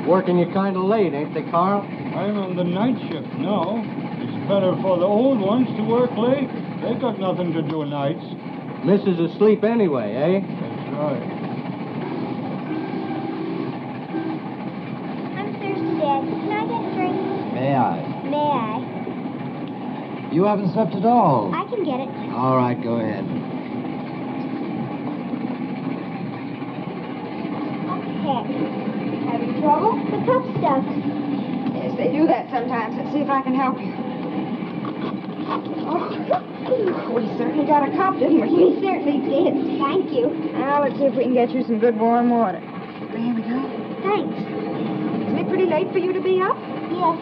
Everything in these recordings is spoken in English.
Working you kind of late, ain't they, Carl? I'm on the night shift now. It's better for the old ones to work late. They got nothing to do nights. Missus asleep anyway, eh? That's right. I'm thirsty, Dad. Can I get a drink? May I? May I? You haven't slept at all. I can get it. All right, go ahead. Okay. Having trouble? The cook stuff. Yes, they do that sometimes. Let's see if I can help you. Oh, we certainly got a cop, didn't we? We certainly did. Thank you. Now, let's see if we can get you some good warm water. There we go. Thanks. Isn't it pretty late for you to be up? Yes,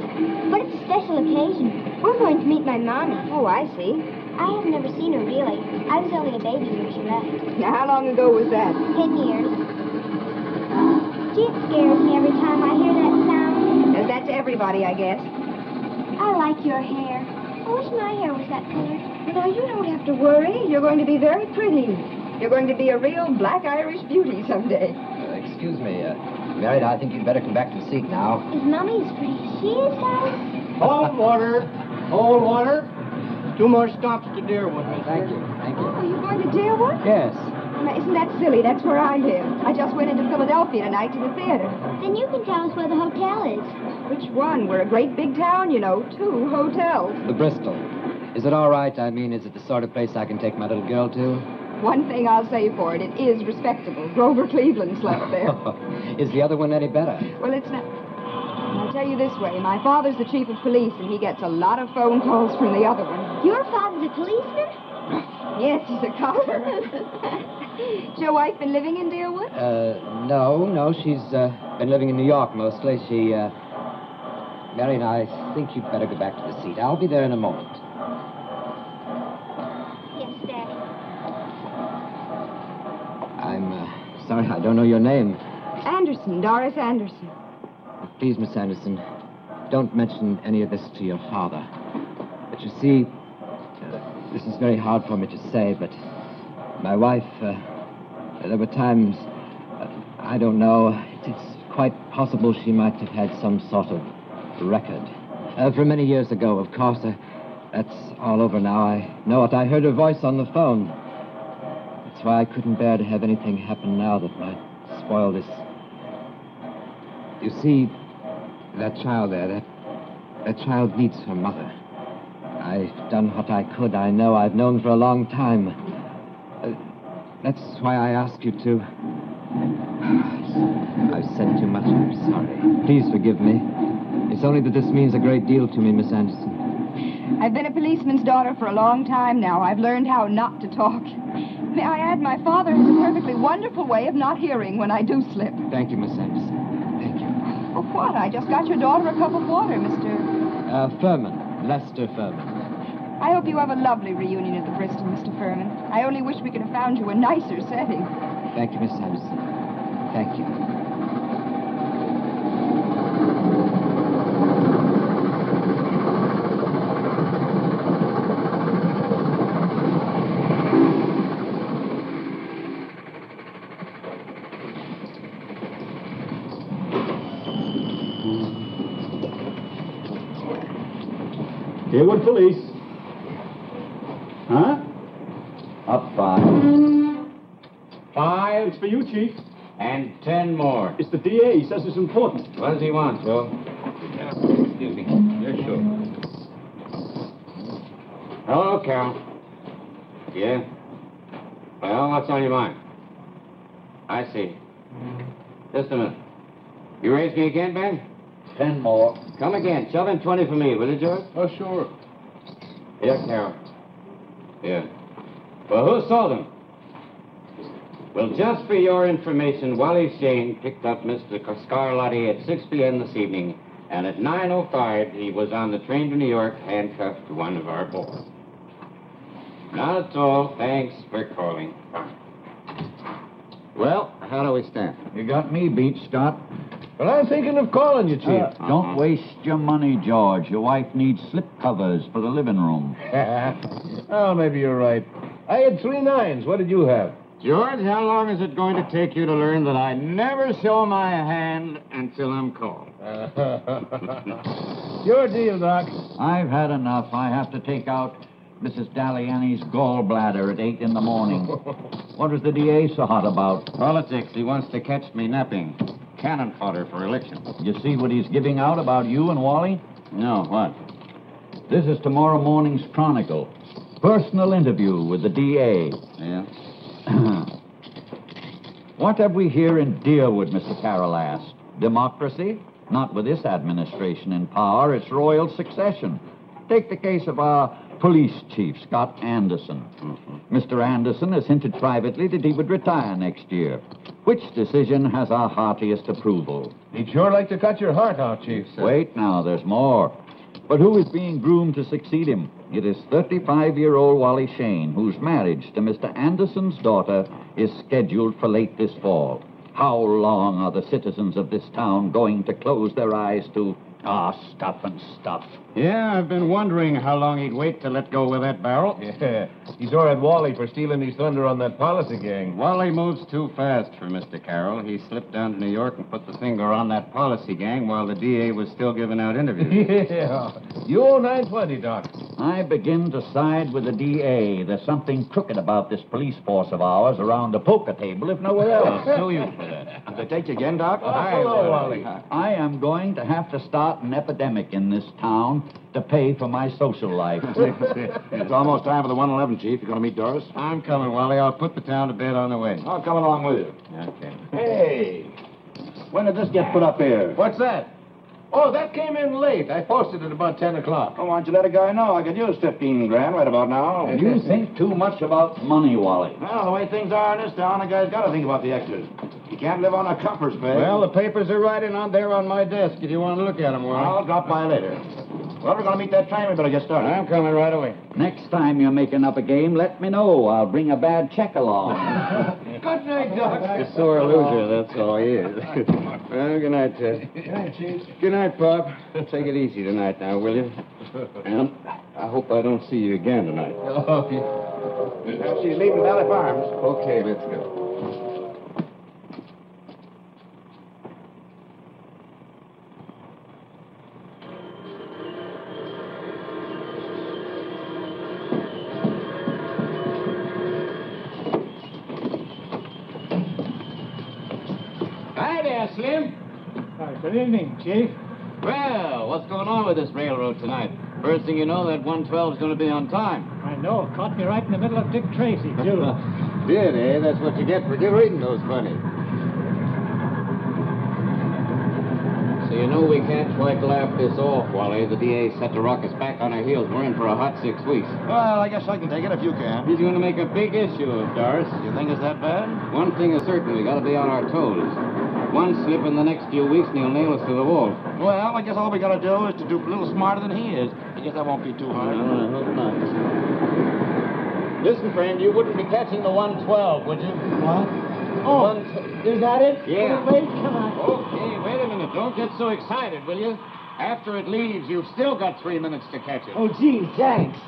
but it's a special occasion. We're going to meet my mommy. Oh, I see. I have never seen her, really. I was only a baby when she left. Now, how long ago was that? 10 years. Gee, it scares me every time I hear that sound. Does that to everybody, I guess. I like your hair. I wish my hair was that color. Well, now, you don't have to worry. You're going to be very pretty. You're going to be a real black Irish beauty someday. Excuse me, Mary, I think you'd better come back to the seat now. Is Mommy as pretty as she is, Daddy? Cold water. Cold water. 2 more stops to Deerwood, mister. Thank you. Oh, are you going to Deerwood? Yes. Now, isn't that silly? That's where I live. I just went into Philadelphia tonight to the theater. Then you can tell us where the hotel is. Which one? We're a great big town, you know. 2 hotels. The Bristol. Is it all right? I mean, is it the sort of place I can take my little girl to? One thing I'll say for it, it is respectable. Grover Cleveland slept there. Is the other one any better? Well, it's not... I'll tell you this way. My father's the chief of police, and he gets a lot of phone calls from the other one. Your father's a policeman? Yes, he's a copper. Has your wife been living in Deerwood? No. She's been living in New York mostly. Marion, I think you'd better go back to the seat. I'll be there in a moment. Yes, Daddy. I'm sorry, I don't know your name. Anderson, Doris Anderson. Please, Miss Anderson, don't mention any of this to your father. But you see, this is very hard for me to say, but my wife, there were times, I don't know, it's quite possible she might have had some sort of record. From many years ago, of course. That's all over now. I know it. I heard her voice on the phone. That's why I couldn't bear to have anything happen now that might spoil this. You see, that child there, that child needs her mother. I've done what I could. I know. I've known for a long time. That's why I ask you to... I've said too much. I'm sorry. Please forgive me. It's only that this means a great deal to me, Miss Anderson. I've been a policeman's daughter for a long time now. I've learned how not to talk. May I add, my father has a perfectly wonderful way of not hearing when I do slip. Thank you, Miss Anderson. Thank you. For what? I just got your daughter a cup of water, Mr. Furman. Lester Furman. I hope you have a lovely reunion at the Bristol, Mr. Furman. I only wish we could have found you a nicer setting. Thank you, Miss Anderson. Thank you. Deerwood Police. Huh? Up 5. 5. It's for you, Chief. And 10 more. It's the DA. He says it's important. What does he want, Joe? Excuse me. You're sure. Hello, Carol. Yeah? Well, what's on your mind? I see. Just a minute. You raised me again, Ben? 10 more. Come again. Shove in 20 for me, will you, George? Oh, sure. Yeah, Carol. Yeah. Well, who sold him? Well, just for your information, Wally Shane picked up Mr. Scarlatti at 6 p.m. this evening, and at 9:05 he was on the train to New York, handcuffed to one of our boys. Not at all. Thanks for calling. Well, how do we stand? You got me beat, Scott. Well, I'm thinking of calling you, Chief. Don't waste your money, George. Your wife needs slip covers for the living room. Oh, maybe you're right. I had 3 9s. What did you have? George, how long is it going to take you to learn that I never show my hand until I'm called? Your deal, Doc. I've had enough. I have to take out Mrs. Daliani's gallbladder at 8 in the morning. What was the DA so hot about? Politics. He wants to catch me napping. Cannon fodder for election. You see what he's giving out about you and Wally? No, what? This is tomorrow morning's Chronicle. Personal interview with the DA. Yeah? What have we here in Deerwood, Mr. Carroll asked? Democracy? Not with this administration in power. It's royal succession. Take the case of our police chief, Scott Anderson. Mr. Anderson has hinted privately that he would retire next year. Which decision has our heartiest approval? He'd sure like to cut your heart out, Chief. Wait now, there's more. But who is being groomed to succeed him? It is 35-year-old Wally Shane, whose marriage to Mr. Anderson's daughter is scheduled for late this fall. How long are the citizens of this town going to close their eyes to... stuff and stuff. Yeah, I've been wondering how long he'd wait to let go with that barrel. Yeah, he's sore at Wally for stealing his thunder on that policy gang. Wally moves too fast for Mr. Carroll. He slipped down to New York and put the finger on that policy gang while the DA was still giving out interviews. Yeah, you owe 920, Doc. I begin to side with the DA. There's something crooked about this police force of ours around the poker table, if nowhere else. Sue you for that. Did they take you again, Doc? Hello, Wally. I am going to have to start an epidemic in this town to pay for my social life. It's almost time for the 111, Chief. You going to meet Doris? I'm coming, Wally. I'll put the town to bed on the way. I'll come along with you. Okay. Hey, when did this get put up here? What's that? Oh, that came in late. I posted it about 10 o'clock. Oh, why don't you let a guy know? I could use 15 grand right about now. You think too much about money, Wally. Well, the way things are in this town, a guy's got to think about the extras. You can't live on a copper's pay. Well, the papers are right in on there on my desk if you want to look at them, Wally. I'll drop by later. Well, we're going to meet that train. We better get started. I'm coming right away. Next time you're making up a game, let me know. I'll bring a bad check along. Good night, Doc. A sore loser, that's all he is. Well, good night, Ted. Good night, Chief. Good night, Pop. Take it easy tonight now, will you? And I hope I don't see you again tonight. Okay. She's leaving Valley Farms. Okay, let's go. Hi there, Slim. Good evening, Chief. Well, what's going on with this railroad tonight? First thing you know, that 112 is going to be on time. I know. Caught me right in the middle of Dick Tracy, too. Did, eh? That's what you get for reading those funnies. So you know we can't quite laugh this off, Wally. The DA set to rock us back on our heels. We're in for a hot 6 weeks. Well, I guess I can take it if you can. He's going to make a big issue of Doris. You think it's that bad? One thing is certain, we got to be on our toes. One slip in the next few weeks and he'll nail us to the wall. Well, I guess all we got to do is to do a little smarter than he is. I guess that won't be too hard. I hope not. Listen, friend, you wouldn't be catching the 112, would you? What? Oh, is that it? Yeah. Wait, come on. Okay, wait a minute. Don't get so excited, will you? After it leaves, you've still got 3 minutes to catch it. Oh, gee, thanks.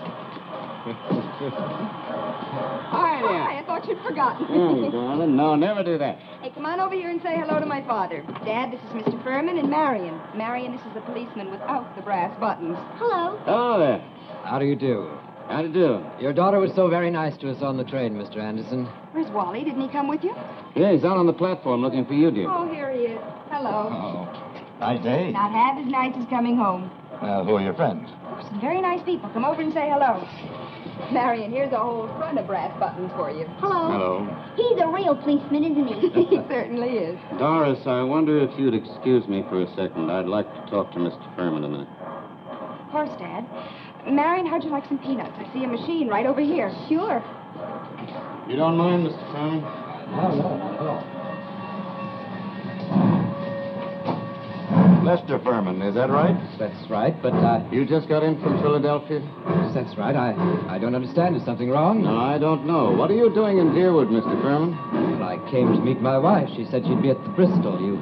Hi there. Hi, I thought you'd forgotten. Oh, darling, no, never do that. Hey, come on over here and say hello to my father. Dad, this is Mr. Furman, and Marion. Marion, this is the policeman without the brass buttons. Hello. Hello there. How do you do? How to do? Your daughter was so very nice to us on the train, Mr. Anderson. Where's Wally? Didn't he come with you? Yeah, he's out on the platform looking for you, dear. Oh, here he is. Hello. Oh, nice day. Not half as nice as coming home. Well, who are your friends? Some very nice people. Come over and say hello. Marion, here's a whole front of brass buttons for you. Hello. Hello. He's a real policeman, isn't he? He certainly is. Doris, I wonder if you'd excuse me for a second. I'd like to talk to Mr. Furman a minute. Of course, Dad. Marion, how'd you like some peanuts? I see a machine right over here. Sure. You don't mind, Mr. Furman? No. Lester Furman, is that right? That's right, but You just got in from Philadelphia? that's right. I don't understand. Is something wrong? No, I don't know. What are you doing in Deerwood, Mr. Furman? Well, I came to meet my wife. She said she'd be at the Bristol. You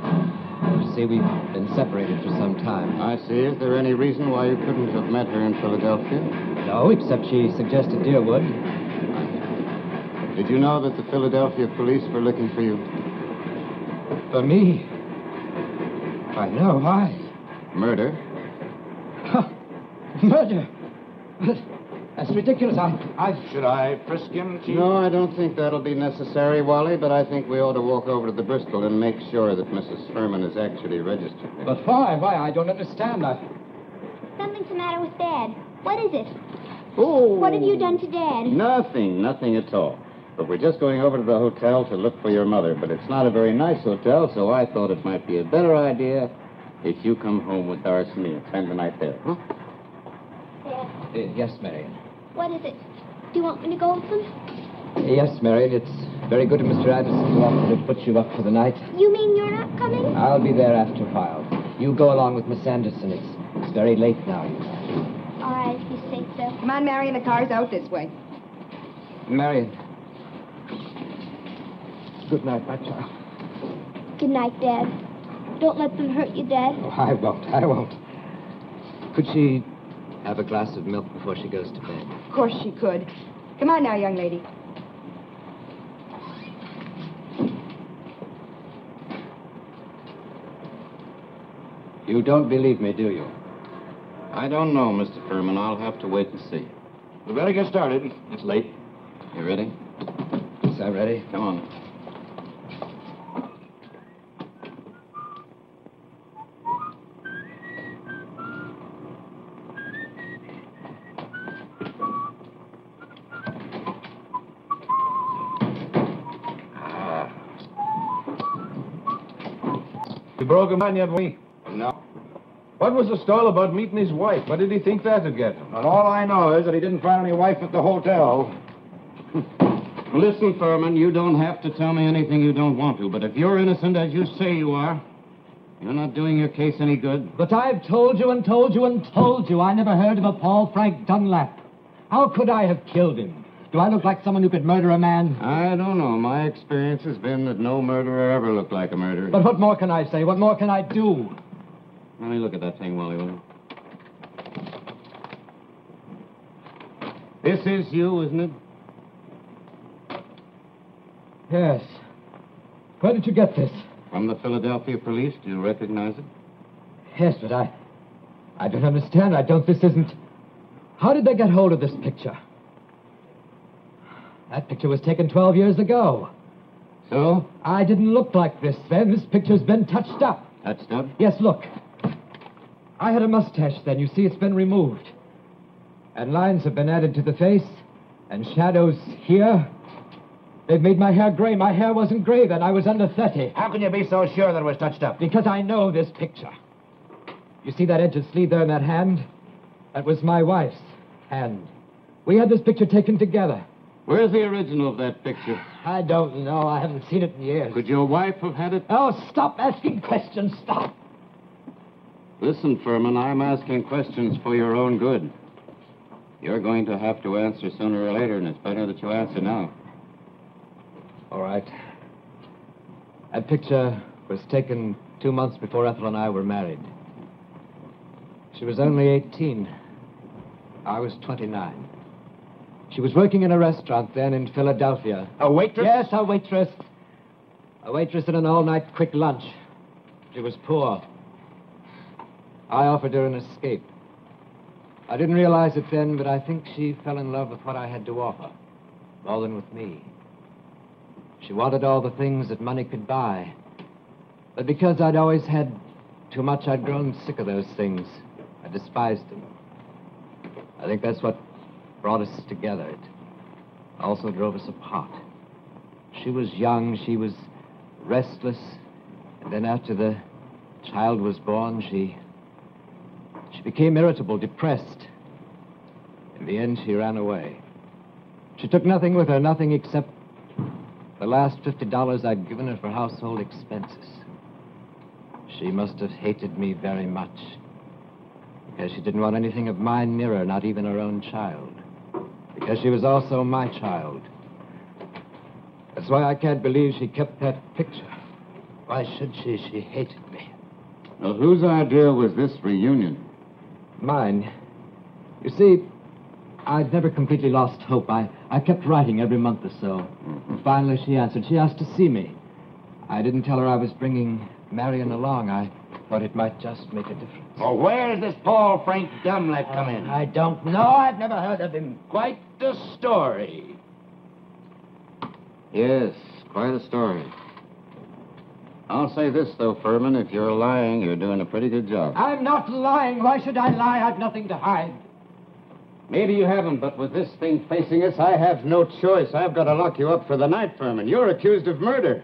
see, we've been separated for some time. I see. Is there any reason why you couldn't have met her in Philadelphia? No, except she suggested Deerwood. Did you know that the Philadelphia police were looking for you? For me? Why, no, why? Murder? Murder! That's ridiculous. Should I frisk him, Chief? No, I don't think that'll be necessary, Wally, but I think we ought to walk over to the Bristol and make sure that Mrs. Furman is actually registered there. But why? Why? I don't understand. Something's the matter with Dad. What is it? Oh! What have you done to Dad? Nothing at all. But we're just going over to the hotel to look for your mother, but it's not a very nice hotel, so I thought it might be a better idea if you come home with Doris and me and spend the night there, huh? Dad, Yes, Marion. what is it? Do you want me to go with them? Yes, Marion. It's very good of Mr. Anderson to offer to put you up for the night. You mean you're not coming? I'll be there after a while. You go along with Miss Anderson. It's very late now. All right, if you say so. Come on, Marion, the car's out this way. Marion. Good night, my child. Good night, Dad. Don't let them hurt you, Dad. Oh, I won't. Could she have a glass of milk before she goes to bed? Of course she could. Come on now, young lady. You don't believe me, do you? I don't know, Mr. Furman. I'll have to wait and see. We better get started. It's late. You ready? Is that ready? Come on. You broke a man yet, we? No. What was the stall about meeting his wife? What did he think that would get him? But all I know is that he didn't find any wife at the hotel. Listen, Furman, you don't have to tell me anything you don't want to, but if you're innocent as you say you are, you're not doing your case any good. But I've told you and told you and told you I never heard of a Paul Frank Dunlap. How could I have killed him? Do I look like someone who could murder a man? I don't know. My experience has been that no murderer ever looked like a murderer. But what more can I say? What more can I do? Let me look at that thing, Wally, will you? This is you, isn't it? Yes. Where did you get this? From the Philadelphia police. Do you recognize it? Yes, but I don't understand. This isn't... How did they get hold of this picture? That picture was taken 12 years ago. So? I didn't look like this then. This picture's been touched up. Touched up? Yes, look. I had a mustache then. You see, it's been removed. And lines have been added to the face. And shadows here. They've made my hair gray. My hair wasn't gray then. I was under 30. How can you be so sure that it was touched up? Because I know this picture. You see that edge of sleeve there in that hand? That was my wife's hand. We had this picture taken together. Where's the original of that picture? I don't know. I haven't seen it in years. Could your wife have had it? Oh, stop asking questions. Stop. Listen, Furman, I'm asking questions for your own good. You're going to have to answer sooner or later, and it's better that you answer now. All right. That picture was taken 2 months before Ethel and I were married. She was only 18. I was 29. She was working in a restaurant then in Philadelphia. A waitress? Yes, a waitress. A waitress at an all-night quick lunch. She was poor. I offered her an escape. I didn't realize it then, but I think she fell in love with what I had to offer, more than with me. She wanted all the things that money could buy. But because I'd always had too much, I'd grown sick of those things. I despised them. I think that's what brought us together. It also drove us apart. She was young, she was restless, and then after the child was born, she became irritable, depressed. In the end, she ran away. She took nothing with her, nothing except the last $50 I'd given her for household expenses. She must have hated me very much, because she didn't want anything of mine near her, not even her own child. Because she was also my child. That's why I can't believe she kept that picture. Why should she? She hated me. Well, whose idea was this reunion? Mine. You see, I'd never completely lost hope. I kept writing every month or so. And finally, she answered. She asked to see me. I didn't tell her I was bringing Marion along. I thought it might just make a difference. Well, where does this Paul Frank Dunlap come in? I don't know. I've never heard of him. Quite the story. Yes, quite a story. I'll say this, though, Furman. If you're lying, you're doing a pretty good job. I'm not lying. Why should I lie? I've nothing to hide. Maybe you haven't, but with this thing facing us, I have no choice. I've got to lock you up for the night, Furman. You're accused of murder.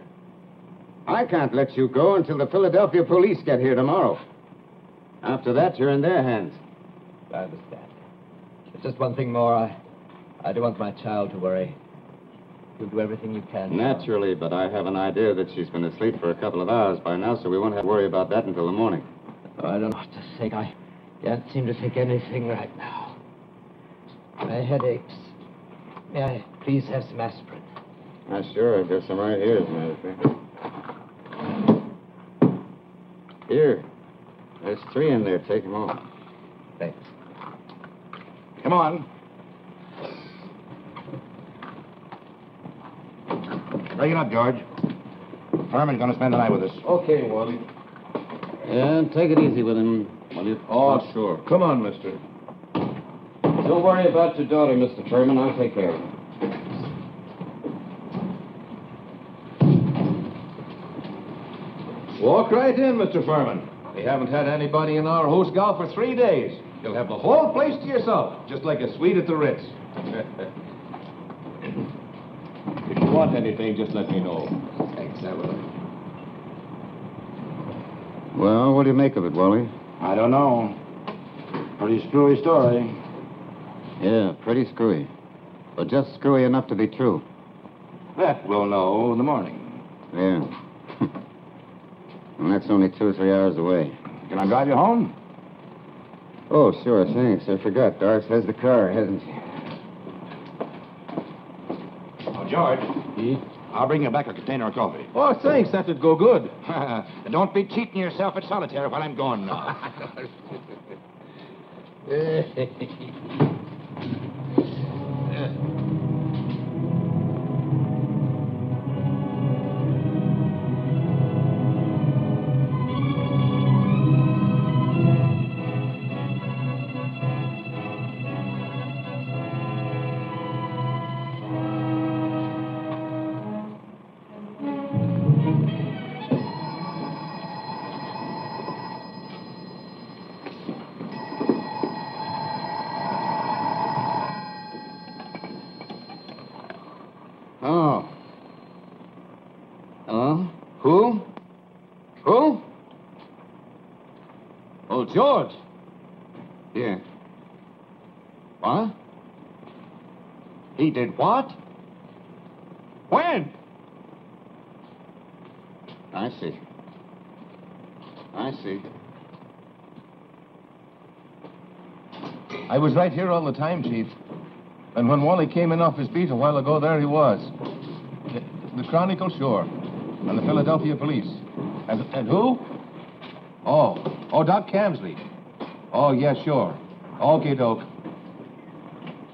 I can't let you go until the Philadelphia police get here tomorrow. After that, you're in their hands. I understand. There's just one thing more. I don't want my child to worry. You'll do everything you can. Naturally, but I have an idea that she's been asleep for a couple of hours by now, so we won't have to worry about that until the morning. Oh, I don't know what to say. I can't seem to take anything right now. My head aches. May I please have some aspirin? Sure. I've got some right here, as a matter of fact. Here. There's 3 in there. Take them all. Thanks. Come on. Bring it up, George. Furman's going to spend the night with us. Okay, Wally. Yeah, take it easy with him, will you? Oh, sure. Come on, mister. Don't worry about your daughter, Mr. Furman. I'll take care of her. Walk right in, Mr. Furman. We haven't had anybody in our host gal for 3 days. You'll have the whole place to yourself, just like a suite at the Ritz. If you want anything, just let me know. Thanks, I will. Well, what do you make of it, Wally? I don't know. Pretty screwy story. Yeah, pretty screwy. But just screwy enough to be true. That we'll know in the morning. Yeah. And that's only 2 or 3 hours away. Can I drive you home? Oh, sure, thanks. I forgot. Doris has the car, hasn't she? Oh, George. I'll bring you back a container of coffee. Oh, thanks. That'd go good. And don't be cheating yourself at solitaire while I'm gone now. Oh. Hello? Who? Who? Oh, George. Yeah. What? He did what? When? I see. I see. I was right here all the time, Chief. And when Wally came in off his beat a while ago, there he was. The Chronicle, sure. And the Philadelphia police. And who? Oh, Doc Camsley. Oh, yeah, sure. Okie doke.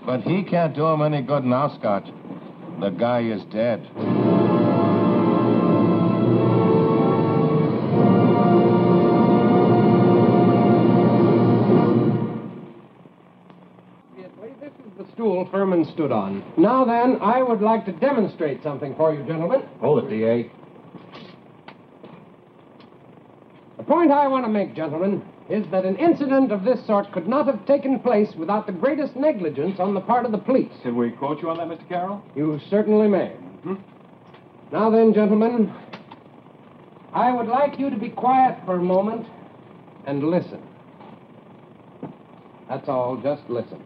But he can't do him any good now, Scott. The guy is dead. This is the stool Furman stood on. Now then, I would like to demonstrate something for you, gentlemen. Hold it, D.A. The point I want to make, gentlemen, is that an incident of this sort could not have taken place without the greatest negligence on the part of the police. Should we quote you on that, Mr. Carroll? You certainly may. Now then, gentlemen, I would like you to be quiet for a moment and listen. That's all, just listen.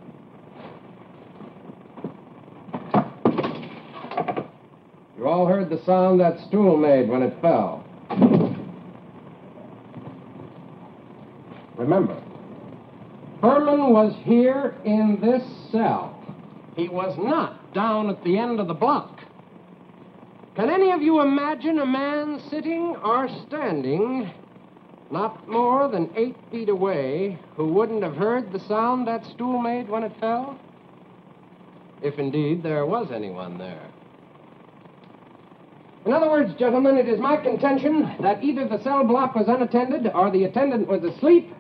You all heard the sound that stool made when it fell. Remember, Furman was here in this cell. He was not down at the end of the block. Can any of you imagine a man sitting or standing not more than 8 feet away who wouldn't have heard the sound that stool made when it fell? if indeed there was anyone there. In other words, gentlemen, it is my contention that either the cell block was unattended, or the attendant was asleep,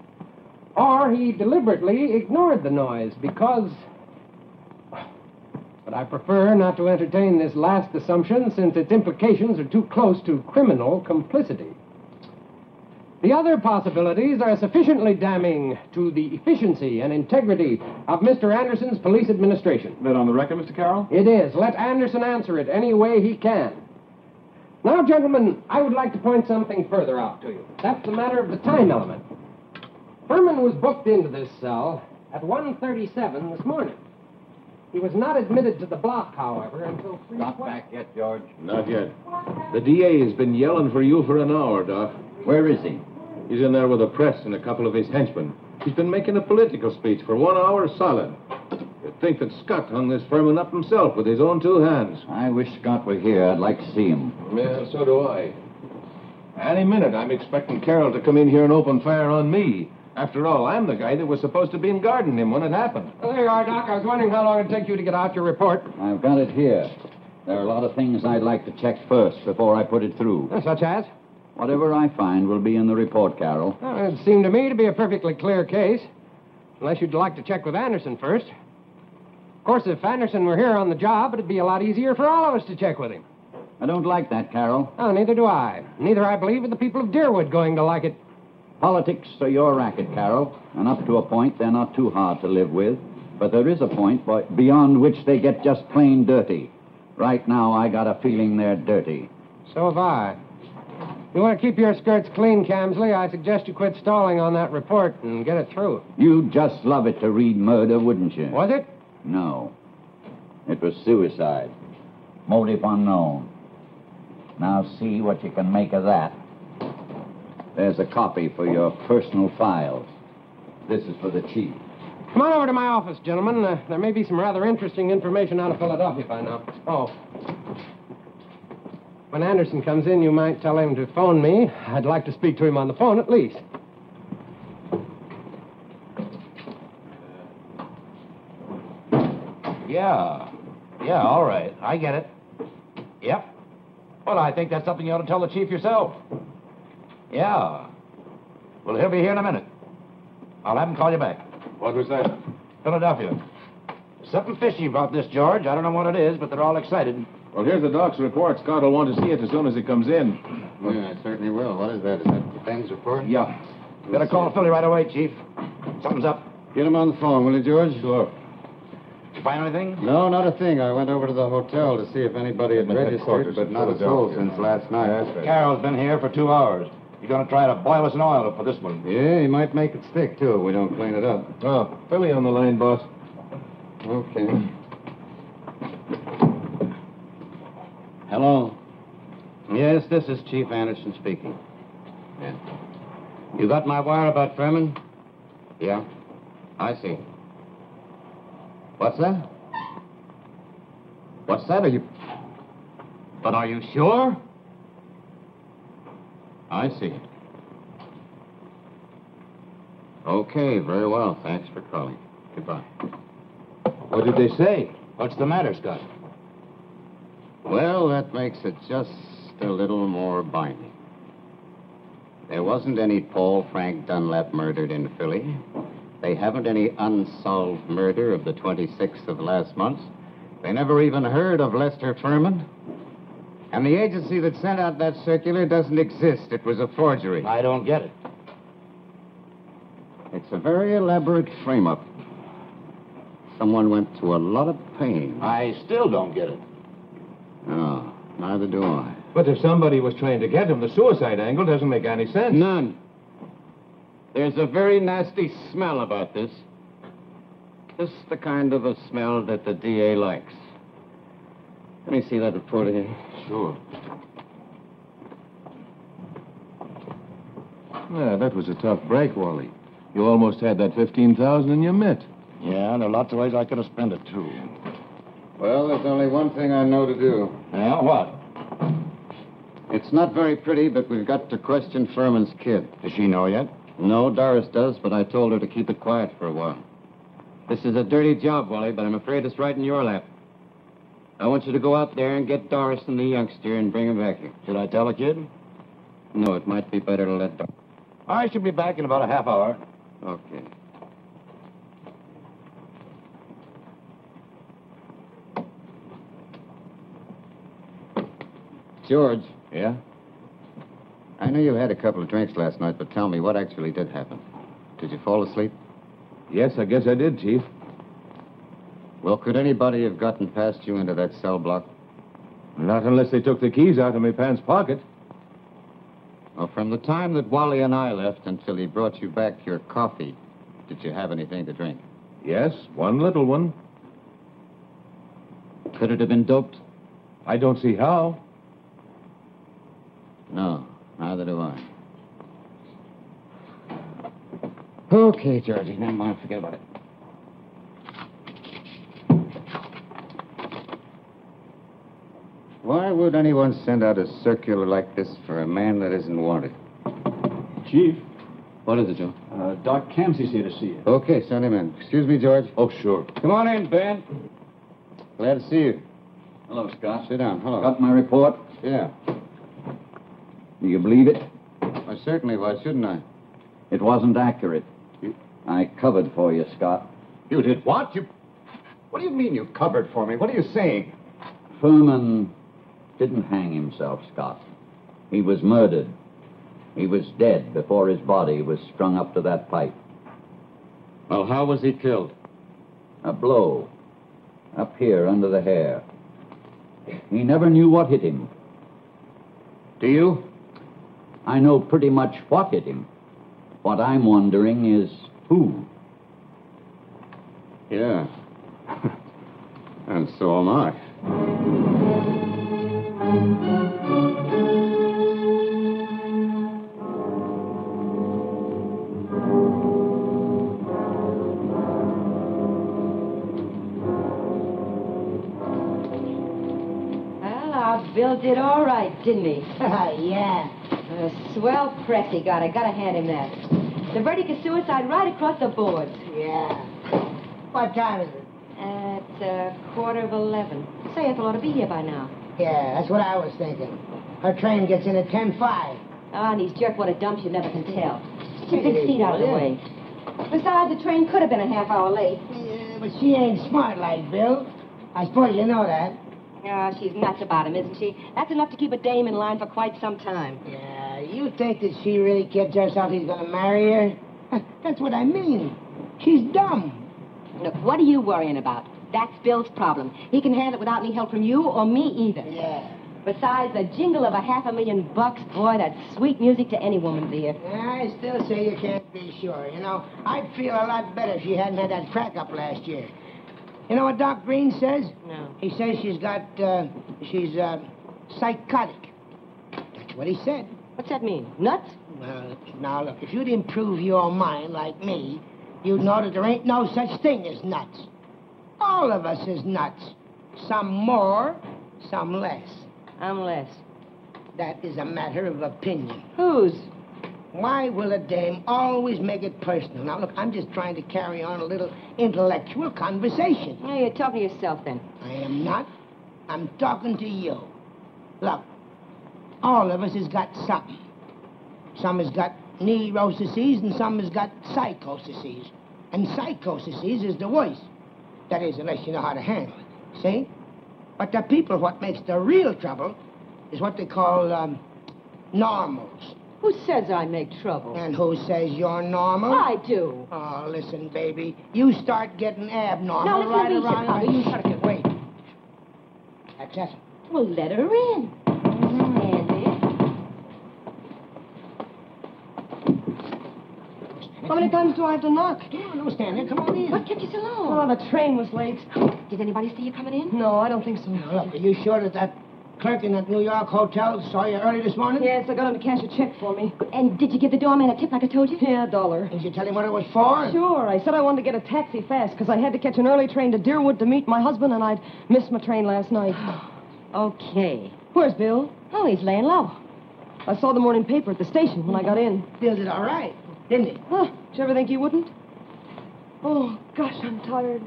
or he deliberately ignored the noise because... But I prefer not to entertain this last assumption since its implications are too close to criminal complicity. The other possibilities are sufficiently damning to the efficiency and integrity of Mr. Anderson's police administration. That on the record, Mr. Carroll? It is. Let Anderson answer it any way he can. Now, gentlemen, I would like to point something further out to you. That's the matter of the time element. Furman was booked into this cell at 1:37 this morning. He was not admitted to the block, however, until 3:20. Not back yet, George? Not yet. The DA has been yelling for you for an hour, Doc. Where is he? He's in there with the press and a couple of his henchmen. He's been making a political speech for 1 hour solid. You'd think that Scott hung this Furman up himself with his own 2 hands. I wish Scott were here. I'd like to see him. Yeah, so do I. Any minute, I'm expecting Carroll to come in here and open fire on me. After all, I'm the guy that was supposed to be guarding him when it happened. Well, there you are, Doc. I was wondering how long it'd take you to get out your report. I've got it here. There are a lot of things I'd like to check first before I put it through. Such as? Whatever I find will be in the report, Carroll. Well, it seemed to me to be a perfectly clear case. Unless you'd like to check with Anderson first. Of course, if Anderson were here on the job, it'd be a lot easier for all of us to check with him. I don't like that, Carroll. Oh, neither do I. Neither, I believe, are the people of Deerwood going to like it. Politics are your racket, Carroll, and up to a point, they're not too hard to live with. But there is a point beyond which they get just plain dirty. Right now, I got a feeling they're dirty. So have I. You want to keep your skirts clean, Camsley, I suggest you quit stalling on that report and get it through. You'd just love it to read murder, wouldn't you? Was it? No. It was suicide. Motive unknown. Now see what you can make of that. There's a copy for your personal files. This is for the chief. Come on over to my office, gentlemen. There may be some rather interesting information out of Philadelphia by now. Oh. When Anderson comes in, you might tell him to phone me. I'd like to speak to him on the phone at least. Yeah, all right. I get it. Yep. Well, I think that's something you ought to tell the chief yourself. Yeah. Well, he'll be here in a minute. I'll have him call you back. What was that? Philadelphia. There's something fishy about this, George. I don't know what it is, but they're all excited. Well, here's the doc's report. Scott will want to see it as soon as he comes in. Yeah, I certainly will. What is that? Is that the thing's report? Yeah. Better call Philly right away, Chief. Something's up. Get him on the phone, will you, George? Sure. Did you find anything? No, not a thing. I went over to the hotel to see if anybody had registered, headquarters but in not a soul Philadelphia. since last night. That's right. Carroll's been here for 2 hours. You're going to try to boil us in oil for this one. Yeah, he might make it stick, too, if we don't clean it up. Oh, Philly on the line, boss. Okay. Hello. Yes, this is Chief Anderson speaking. Yeah. You got my wire about Furman? Yeah. I see. What's that? What's that? But are you sure? I see. Okay, very well. Thanks for calling. Goodbye. What did they say? What's the matter, Scott? Well, that makes it just a little more binding. There wasn't any Paul Frank Dunlap murdered in Philly. They haven't any unsolved murder of the 26th of last month. They never even heard of Lester Furman. And the agency that sent out that circular doesn't exist. It was a forgery. I don't get it. It's a very elaborate frame-up. Someone went to a lot of pain. I still don't get it. No, neither do I. But if somebody was trying to get him, the suicide angle doesn't make any sense. None. There's a very nasty smell about this. Just the kind of a smell that the DA likes. Let me see that report again. Sure. Yeah, that was a tough break, Wally. You almost had that $15,000 in your mitt. Yeah, there are lots of ways I could have spent it, too. Well, there's only one thing I know to do. Yeah, what? It's not very pretty, but we've got to question Furman's kid. Does she know yet? No, Doris does, but I told her to keep it quiet for a while. This is a dirty job, Wally, but I'm afraid it's right in your lap. I want you to go out there and get Doris and the youngster and bring them back here. Should I tell the kid? No, it might be better to let Doris. I should be back in about a half hour. Okay. George. Yeah? I know you had a couple of drinks last night, but tell me, what actually did happen? Did you fall asleep? Yes, I guess I did, Chief. Well, could anybody have gotten past you into that cell block? Not unless they took the keys out of my pants pocket. Well, from the time that Wally and I left until he brought you back your coffee, did you have anything to drink? Yes, one little one. Could it have been doped? I don't see how. No, neither do I. Okay, Georgie, never mind, forget about it. Why would anyone send out a circular like this for a man that isn't wanted? Chief, What is it, Joe? Doc Campsey's here to see you. Okay, send him in. Excuse me, George. Oh, sure. Come on in, Ben. Glad to see you. Hello, Scott. Sit down. Hello. Got my report? Yeah. Do you believe it? Well, certainly. Why shouldn't I? It wasn't accurate. I covered for you, Scott. You did what? What do you mean you covered for me? What are you saying? Furman didn't hang himself, Scott. He was murdered. He was dead before his body was strung up to that pipe. Well, how was he killed? A blow. Up here, under the hair. He never knew what hit him. Do you? I know pretty much what hit him. What I'm wondering is who. Yeah. And so am I. Well, our Bill did all right, didn't he? Yeah. A swell press he got. I gotta hand him that. The verdict is suicide right across the board. Yeah. What time is it? It's 11:15. Say, Ethel ought to be here by now. Yeah, that's what I was thinking. Her train gets in at 10:05. Ah, and these jerkwater dumps you never can tell. Take Keep it his easy, feet out of the will way. Besides, the train could have been a half hour late. Yeah, but she ain't smart like Bill. I suppose you know that. Ah, she's nuts about him, isn't she? That's enough to keep a dame in line for quite some time. Yeah, you think that she really kids herself he's gonna marry her? That's what I mean. She's dumb. Look, what are you worrying about? That's Bill's problem. He can handle it without any help from you or me either. Yeah. Besides, the jingle of $500,000, boy, that's sweet music to any woman, dear. I still say you can't be sure. You know, I'd feel a lot better if she hadn't had that crack up last year. You know what Doc Green says? No. He says she's psychotic. That's what he said. What's that mean? Nuts? Well, now, look, if you'd improve your mind like me, you'd know that there ain't no such thing as nuts. All of us is nuts. Some more, some less. I'm less. That is a matter of opinion. Whose? Why will a dame always make it personal? Now, look, I'm just trying to carry on a little intellectual conversation. Yeah, you're talking to yourself, then. I am not. I'm talking to you. Look, all of us has got something. Some has got neuroses and some has got psychoses. And psychoses is the worst. That is, unless you know how to handle it. See? But the people what makes the real trouble is what they call normals. Who says I make trouble? And who says you're normal? I do. Oh, listen, baby. You start getting abnormal Now, listen right to me, around... Chicago. You shut it. Wait. That's it. Well, let her in. Stand there. How many times do I have to knock? No, stand there. Come on in. What kept you so long? Oh, the train was late. Did anybody see you coming in? No, I don't think so. Now, look, are you sure that clerk in that New York hotel saw you early this morning? Yes, I got him to cash a check for me. And did you give the doorman a tip like I told you? Yeah, $1. Did you tell him what it was for? Sure. I said I wanted to get a taxi fast because I had to catch an early train to Deerwood to meet my husband, and I'd missed my train last night. Okay. Where's Bill? Oh, he's laying low. I saw the morning paper at the station when I got in. Bill did all right, didn't he? Huh. Did you ever think he wouldn't? Oh, gosh, I'm tired.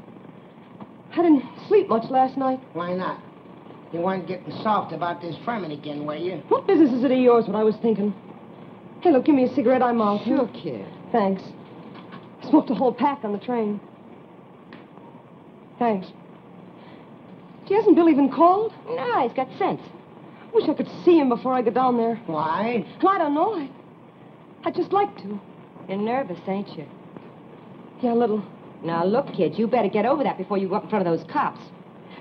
I didn't sleep much last night. Why not? You weren't getting soft about this Furman again, were you? What business is it of yours, what I was thinking? Hey, look, give me a cigarette. I'm out. Sure, kid. Thanks. I smoked a whole pack on the train. Thanks. Gee, hasn't Bill even called? No, he's got sense. I wish I could see him before I go down there. Why? I don't know. I'd just like to. You're nervous, ain't you? Yeah, a little. Now, look, kid, you better get over that before you go up in front of those cops.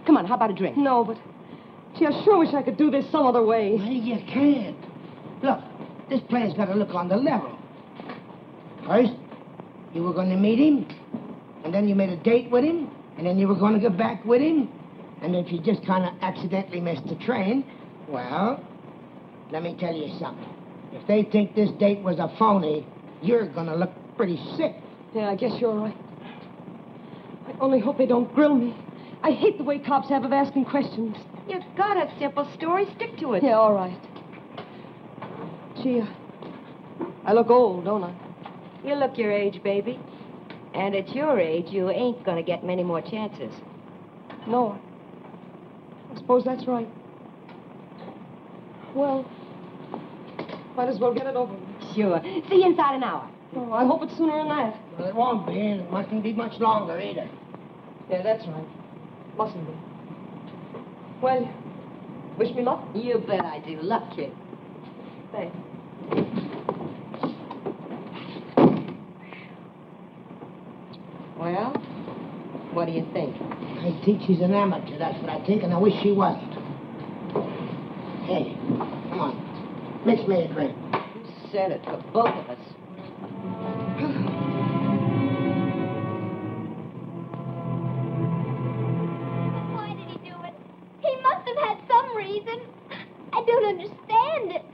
Come on, how about a drink? No, but... Gee, I sure wish I could do this some other way. Well, you can't. Look, this play's got to look on the level. First, you were going to meet him, and then you made a date with him, and then you were going to go back with him, and if you just kind of accidentally missed the train, well, let me tell you something. If they think this date was a phony, you're going to look pretty sick. Yeah, I guess you're right. I only hope they don't grill me. I hate the way cops have of asking questions. You've got a simple story. Stick to it. Yeah, all right. Gee, I look old, don't I? You look your age, baby. And at your age, you ain't gonna get many more chances. No, I suppose that's right. Well, might as well get it over with. Sure. See you inside an hour. Oh, I hope it's sooner than that. Well, it won't be, and it mustn't be much longer either. Yeah, that's right. Mustn't be. Well, wish me luck. You bet I do. Luck, kid. Thanks. Well, what do you think? I think she's an amateur, that's what I think, and I wish she wasn't. Hey, come on. Mix me a drink. You said it for both of us. Why did he do it? He must have had some reason. I don't understand it.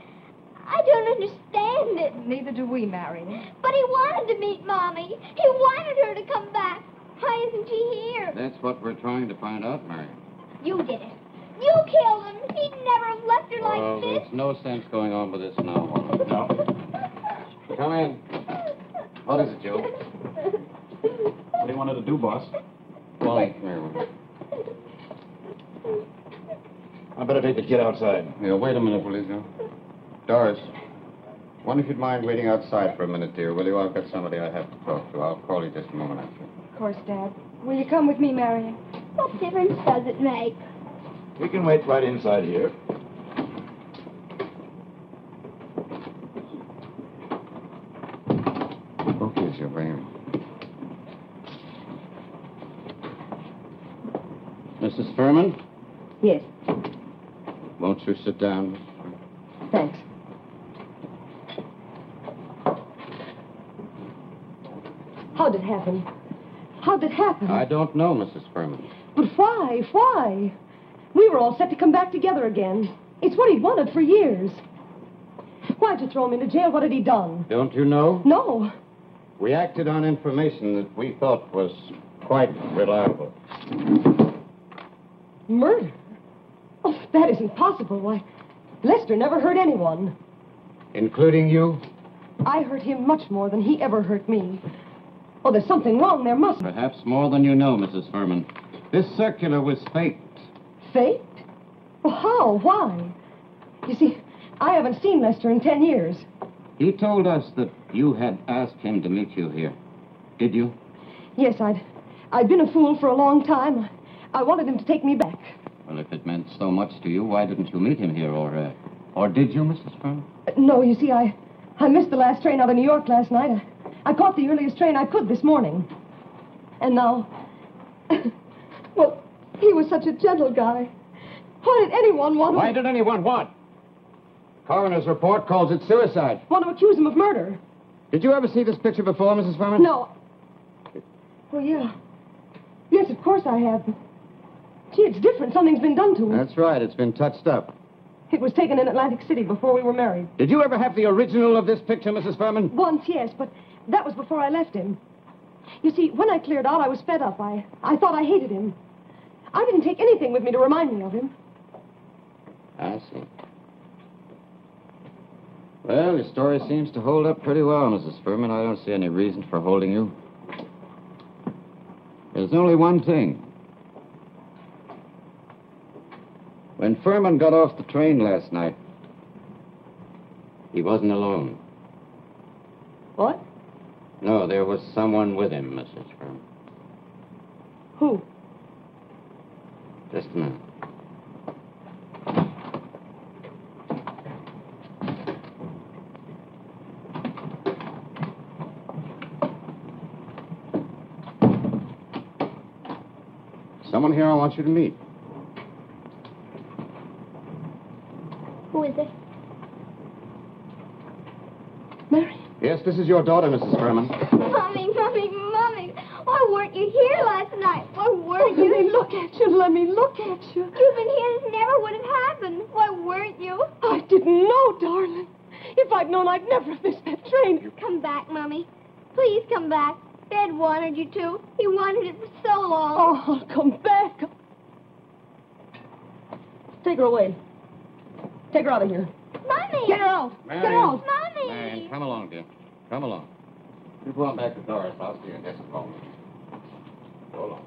I don't understand it. Neither do we, Marion. But he wanted to meet Mommy. He wanted her to come back. Why isn't she here? That's what we're trying to find out, Marion. You did it. You killed him. He'd never have left her like this. There's no sense going on with this now. No. Come in. What is it, Joe? What do you want her to do, boss? Wally, come here. I better take the kid outside. Yeah, wait a minute, will you, Joe? Doris, wonder if you'd mind waiting outside for a minute, dear, will you? I've got somebody I have to talk to. I'll call you just a moment after. Of course, Dad. Will you come with me, Marion? What difference does it make? We can wait right inside here. Okay, Joe, bring him. Mrs. Furman, Yes. won't you sit down? Thanks. How'd it happen? How'd it happen? I don't know, Mrs. Furman. But why? Why? We were all set to come back together again. It's what he'd wanted for years. Why'd you throw him into jail? What had he done? Don't you know? No. We acted on information that we thought was quite reliable. Murder? Oh, that isn't possible. Why, Lester never hurt anyone. Including you? I hurt him much more than he ever hurt me. Oh, there's something wrong. There must be. Perhaps more than you know, Mrs. Furman. This circular was faked. Faked? Well, how? Why? You see, I haven't seen Lester in 10 years. He told us that you had asked him to meet you here. Did you? Yes, I'd been a fool for a long time. I wanted him to take me back. Well, if it meant so much to you, why didn't you meet him here, or did you, Mrs. Furman? No, you see, I missed the last train out of New York last night. I caught the earliest train I could this morning. And now... well, he was such a gentle guy. Why did anyone want to... Why did anyone what? Coroner's report calls it suicide. Want to accuse him of murder? Did you ever see this picture before, Mrs. Furman? No. Well, yeah. Yes, of course I have. Gee, it's different. Something's been done to it. That's right. It's been touched up. It was taken in Atlantic City before we were married. Did you ever have the original of this picture, Mrs. Furman? Once, yes, but that was before I left him. You see, when I cleared out, I was fed up. I thought I hated him. I didn't take anything with me to remind me of him. I see. Well, your story seems to hold up pretty well, Mrs. Furman. I don't see any reason for holding you. There's only one thing. When Furman got off the train last night, he wasn't alone. What? No, there was someone with him, Mrs. Furman. Who? Just a minute. Someone here I want you to meet. Who is it? Mary? Yes, this is your daughter, Mrs. Furman. Mommy, Mommy, Mommy. Why weren't you here last night? Why weren't you? Let me look at you. Let me look at you. You've been here. This never would have happened. Why weren't you? I didn't know, darling. If I'd known, I'd never have missed that train. Come back, Mommy. Please come back. Dad wanted you to. He wanted it for so long. Oh, I'll come back. Take her away. Take her out of here. Mommy! Get her out. Mary. Get her out. Mommy! Marion, come along, dear. Come along. You go on back to Doris' house to your desk phone. Go along.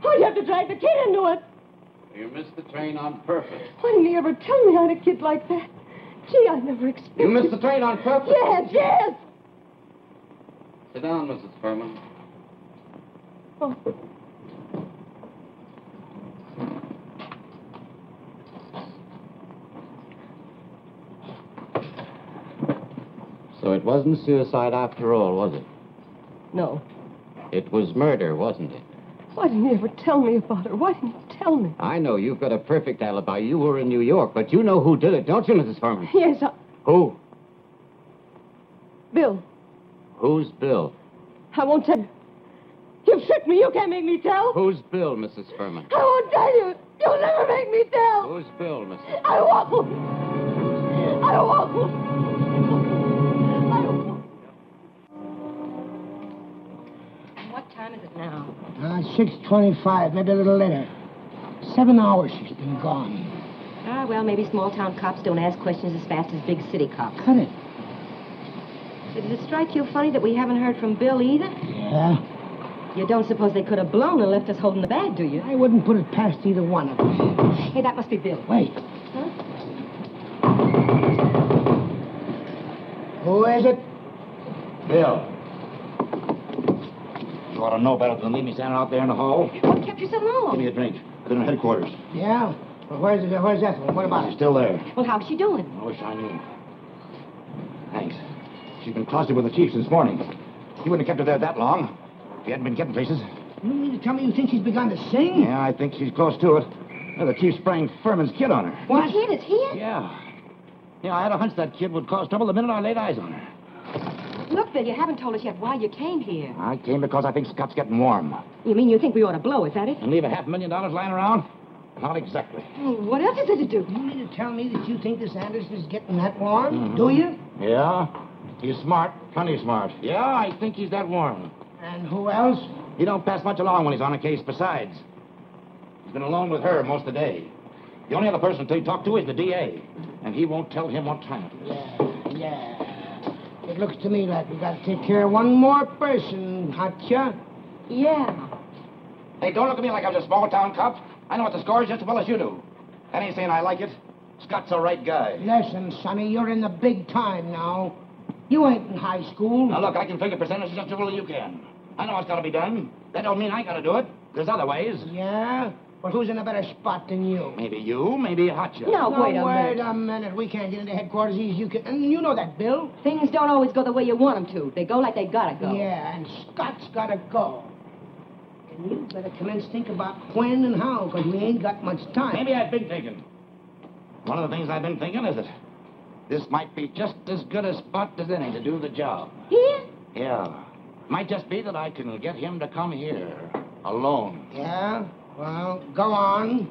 Why'd you have to drag the kid into it? You missed the train on purpose. Why didn't he ever tell me I had a kid like that? Gee, I never expected... You missed the train on purpose. Yes, yes! Sit down, Mrs. Furman. Oh. So it wasn't suicide after all, was it? No. It was murder, wasn't it? Why didn't he ever tell me about her? Why didn't he tell me? I know you've got a perfect alibi. You were in New York, but you know who did it, don't you, Mrs. Furman? Yes, Who? Bill. Who's Bill? I won't tell you. You've tricked me. You can't make me tell. Who's Bill, Mrs. Furman? I won't tell you. You'll never make me tell. Who's Bill, Mrs. I won't. I won't. What time is it now? 6:25, maybe a little later. 7 hours she's been gone. Ah, well, maybe small-town cops don't ask questions as fast as big city cops. Cut it. Did it strike you funny that we haven't heard from Bill either? Yeah? You don't suppose they could have blown and left us holding the bag, do you? I wouldn't put it past either one of them. Hey, that must be Bill. Wait. Huh? Who is it? Bill. You ought to know better than leave me standing out there in the hall. What kept you so long? Give me a drink. I've been in headquarters. Yeah? Well, where's Ethel? What about She's it? still there. Well, how's she doing? I wish I knew. Thanks. She's been closeted with the chief since morning. He wouldn't have kept her there that long if he hadn't been getting places. You mean to tell me you think she's begun to sing? Yeah, I think she's close to it. The chief sprang Furman's kid on her. What? The kid is here? Yeah. Yeah, I had a hunch that kid would cause trouble the minute I laid eyes on her. Look, Bill, you haven't told us yet why you came here. I came because I think Scott's getting warm. You mean you think we ought to blow, is that it? And leave $500,000 lying around? Not exactly. What else is there to do? You mean to tell me that you think this Anderson is getting that warm? Do you? Yeah. He's smart. Plenty smart. Yeah, I think he's that warm. And who else? He don't pass much along when he's on a case. Besides, he's been alone with her most of the day. The only other person to talk to is the DA. And he won't tell him what time it is. Yeah. It looks to me like we got to take care of one more person, Hotcha. Yeah. Hey, don't look at me like I was a small-town cop. I know what the score is just as well as you do. That ain't saying I like it. Scott's a right guy. Listen, Sonny, you're in the big time now. You ain't in high school. Now, look, I can figure percentages just as well as you can. I know what's got to be done. That don't mean I got to do it. There's other ways. Yeah? Well, who's in a better spot than you? Maybe you, maybe Hotcha. No, wait a Wait minute. a minute. We can't get into headquarters easy as you can. And you know that, Bill. Things don't always go the way you want them to. They go like they gotta go. Yeah, and Scott's got to go. And you better commence think about when and how, because we ain't got much time. Maybe I've been thinking. One of the things I've been thinking is that this might be just as good a spot as any to do the job. Here? Yeah. Might just be that I can get him to come here. Alone. Yeah? Well, go on.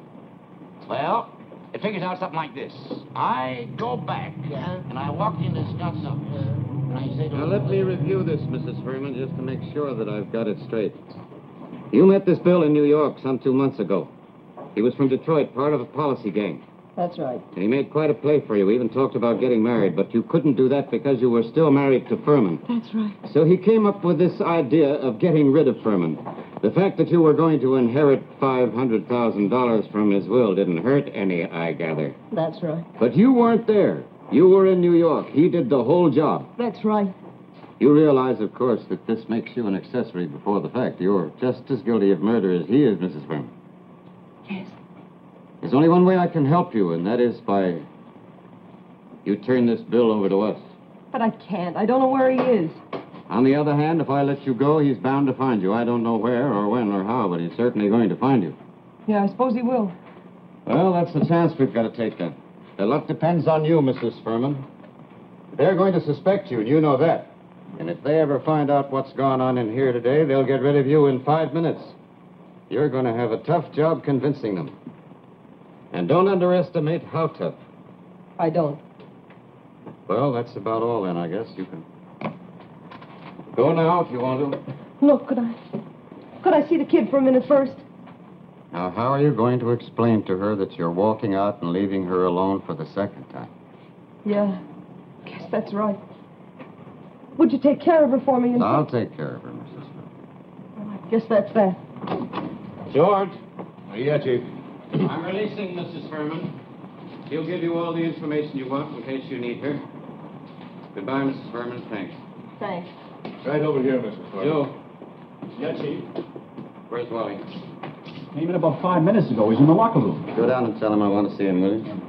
Well, it figures out something like this. I go back. Yeah? And I walk into Scott's office. And I say to Now, him... let me review this, Mrs. Furman, just to make sure that I've got it straight. You met this Bill in New York some 2 months ago. He was from Detroit, part of a policy gang. That's right. And he made quite a play for you. He even talked about getting married, but you couldn't do that because you were still married to Furman. That's right. So he came up with this idea of getting rid of Furman. The fact that you were going to inherit $500,000 from his will didn't hurt any, I gather. That's right. But you weren't there. You were in New York. He did the whole job. That's right. You realize, of course, that this makes you an accessory before the fact. You're just as guilty of murder as he is, Mrs. Furman. Yes. There's only one way I can help you, and that is by you turn this bill over to us. But I can't. I don't know where he is. On the other hand, if I let you go, he's bound to find you. I don't know where or when or how, but he's certainly going to find you. Yeah, I suppose he will. Well, that's the chance we've got to take then. A lot depends on you, Mrs. Furman. They're going to suspect you, and you know that. And if they ever find out what's gone on in here today, they'll get rid of you in 5 minutes. You're going to have a tough job convincing them. And don't underestimate how tough. I don't. Well, that's about all then, I guess. You can go now if you want to. Look, could I see the kid for a minute first? Now, how are you going to explain to her that you're walking out and leaving her alone for the second time? Yeah, guess that's right. Would you take care of her for me? I'll take care of her, Mrs. Furman. Well, I guess that's that. George. Yeah, Chief. I'm releasing Mrs. Furman. She'll give you all the information you want in case you need her. Goodbye, Mrs. Furman. Thanks. Thanks. Right over here, Mrs. Furman. Joe. Yeah, Chief. Where's Wally? Came in about 5 minutes ago. He's in the locker room. Go down and tell him I want to see him, will you?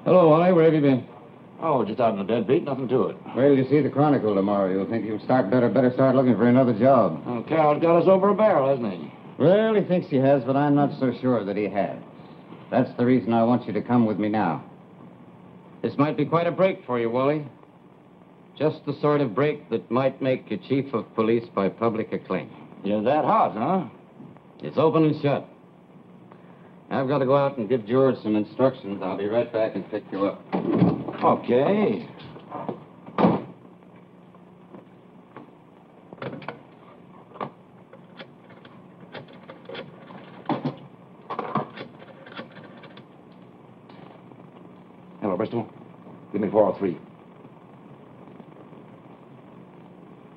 Hello, Wally. Where have you been? Oh, just out in the deadbeat. Nothing to it. Wait till you see the Chronicle tomorrow. You'll think you'll better start looking for another job. Oh, Carroll's got us over a barrel, hasn't he? Well, he thinks he has, but I'm not so sure that he has. That's the reason I want you to come with me now. This might be quite a break for you, Wally. Just the sort of break that might make you chief of police by public acclaim. You're that hot, huh? It's open and shut. I've got to go out and give George some instructions. I'll be right back and pick you up. Okay. Hello, Bristol. Give me 403.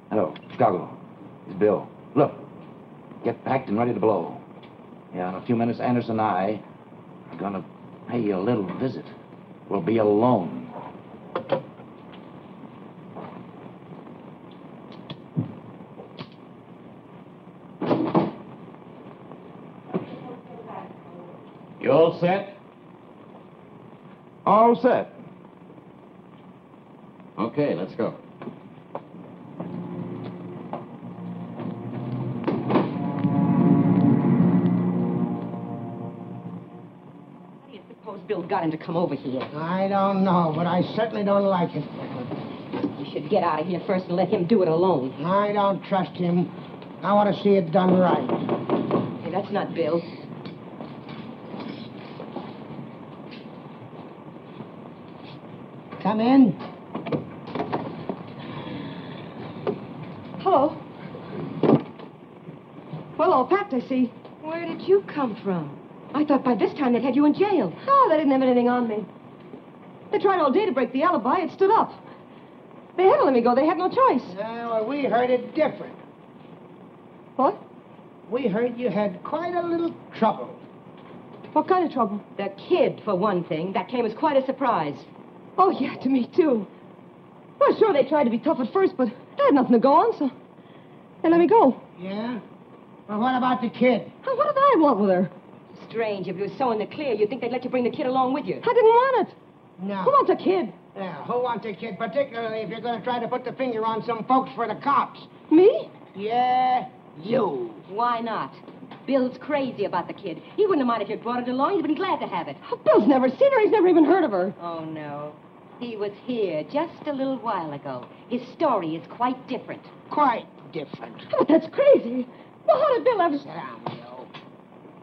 Hello, Chicago. It's Bill. Look, get packed and ready to blow. Yeah, in a few minutes, Anderson and I are gonna pay you a little visit. We'll be alone. You all set? All set. Okay, let's go. How do you suppose Bill got him to come over here? I don't know, but I certainly don't like it. You should get out of here first and let him do it alone. I don't trust him. I want to see it done right. Hey, that's not Bill. Come in. Hello. Well, all packed, I see. Where did you come from? I thought by this time they'd had you in jail. Oh, they didn't have anything on me. They tried all day to break the alibi. It stood up. They had to let me go. They had no choice. Well, we heard it different. What? We heard you had quite a little trouble. What kind of trouble? The kid, for one thing. That came as quite a surprise. Oh, yeah, to me, too. Well, sure, they tried to be tough at first, but they had nothing to go on, so they let me go. Yeah? Well, what about the kid? What did I want with her? Strange. If you were so in the clear, you'd think they'd let you bring the kid along with you. I didn't want it. No. Who wants a kid? Yeah, who wants a kid, particularly if you're going to try to put the finger on some folks for the cops? Me? Yeah, you. Why not? Bill's crazy about the kid. He wouldn't have minded if you'd brought her along. He'd been glad to have it. Oh, Bill's never seen her. He's never even heard of her. Oh, no. He was here just a little while ago. His story is quite different. Quite different. Oh, but that's crazy. Well, how did Bill ever... Sit down, Bill.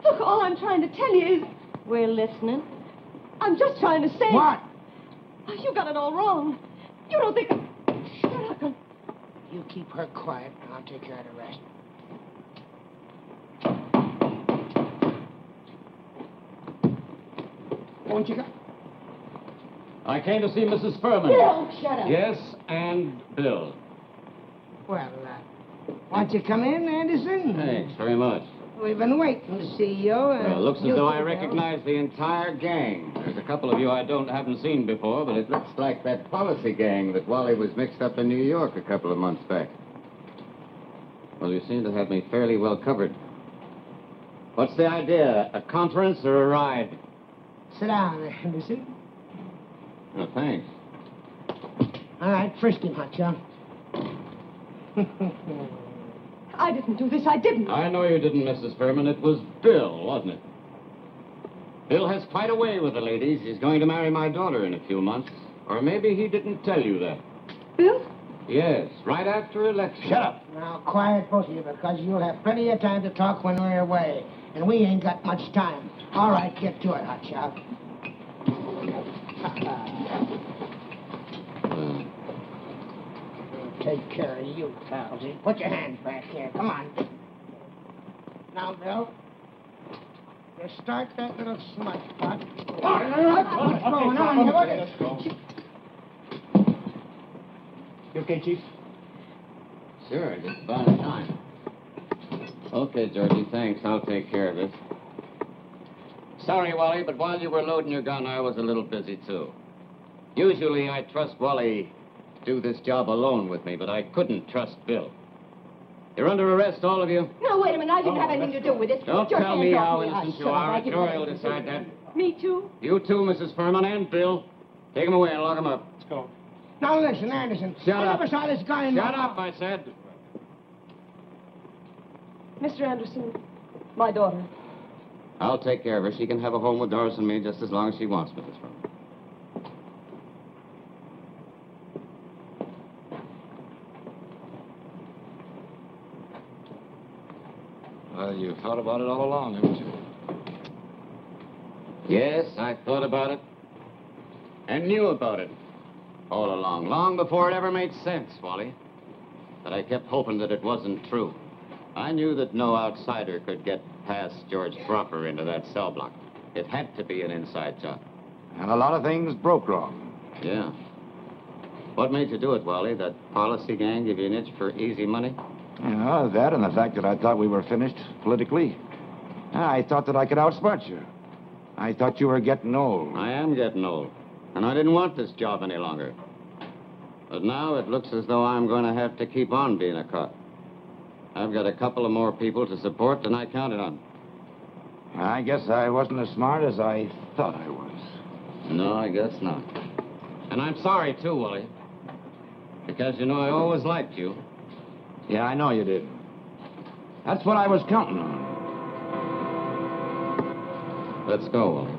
Look, all I'm trying to tell you is... We're listening. I'm just trying to say... What? You got it all wrong. You don't think... Shut up. You keep her quiet, and I'll take care of the rest. Won't you go? I came to see Mrs. Furman. Bill, shut up. Yes, and Bill. Well, why don't you come in, Anderson? Thanks very much. We've been waiting to see you. Well, it looks as you though two I go. recognize the entire gang. There's a couple of you I haven't seen before, but it looks like that policy gang that Wally was mixed up in New York a couple of months back. Well, you seem to have me fairly well covered. What's the idea? A conference or a ride? Sit down, Anderson. Oh, thanks. All right, frisk him, Hotshot. I didn't do this. I didn't. I know you didn't, Mrs. Furman. It was Bill, wasn't it? Bill has quite a way with the ladies. He's going to marry my daughter in a few months. Or maybe he didn't tell you that. Bill? Yes, right after election. Shut up. Now, quiet, both of you, because you'll have plenty of time to talk when we're away. And we ain't got much time. All right, get to it, Hotshot. Take care of you, pals. Put your hands back here. Come on. Now, Bill, you start that little smudge pot. What's going on here? What is... You okay, Chief? Sure, just about time. Okay, Georgie, thanks. I'll take care of it. Sorry, Wally, but while you were loading your gun, I was a little busy, too. Usually, I trust Wally to do this job alone with me, but I couldn't trust Bill. You're under arrest, all of you. No, wait a minute. I didn't have anything to do with it. Don't Your tell hands me off how me. innocent you Shut up. are. I A didn't jury have will anything to decide do that. with it. Me too? You too, Mrs. Furman, and Bill. Take him away and lock him up. Let's go. Now, listen, Anderson. Shut I up. never saw this guy in Shut my... up, I said. Mr. Anderson, my daughter. I'll take care of her. She can have a home with Doris and me just as long as she wants, Mrs. Furman. Well, you thought about it all along, haven't you? Yes, I thought about it. And knew about it. All along. Long before it ever made sense, Wally. But I kept hoping that it wasn't true. I knew that no outsider could get past George Proper into that cell block. It had to be an inside job. And a lot of things broke wrong. Yeah. What made you do it, Wally? That policy gang give you an itch for easy money? Yeah, that and the fact that I thought we were finished politically. I thought that I could outsmart you. I thought you were getting old. I am getting old. And I didn't want this job any longer. But now it looks as though I'm going to have to keep on being a cop. I've got a couple of more people to support than I counted on. I guess I wasn't as smart as I thought I was. No, I guess not. And I'm sorry, too, Wally. Because, you know, I always liked you. Yeah, I know you did. That's what I was counting on. Let's go, Wally.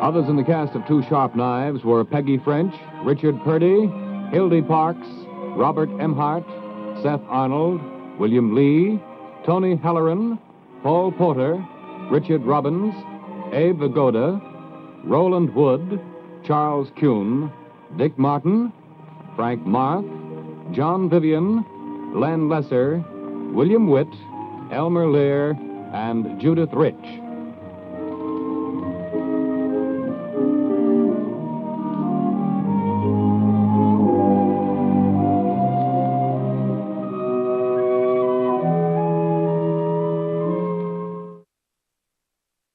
Others in the cast of Two Sharp Knives were Peggy French, Richard Purdy, Hildy Parks, Robert Emhart, Seth Arnold, William Lee, Tony Halloran, Paul Porter, Richard Robbins, Abe Vigoda, Roland Wood, Charles Kuhn, Dick Martin, Frank Mark, John Vivian, Len Lesser, William Witt, Elmer Lear, and Judith Rich.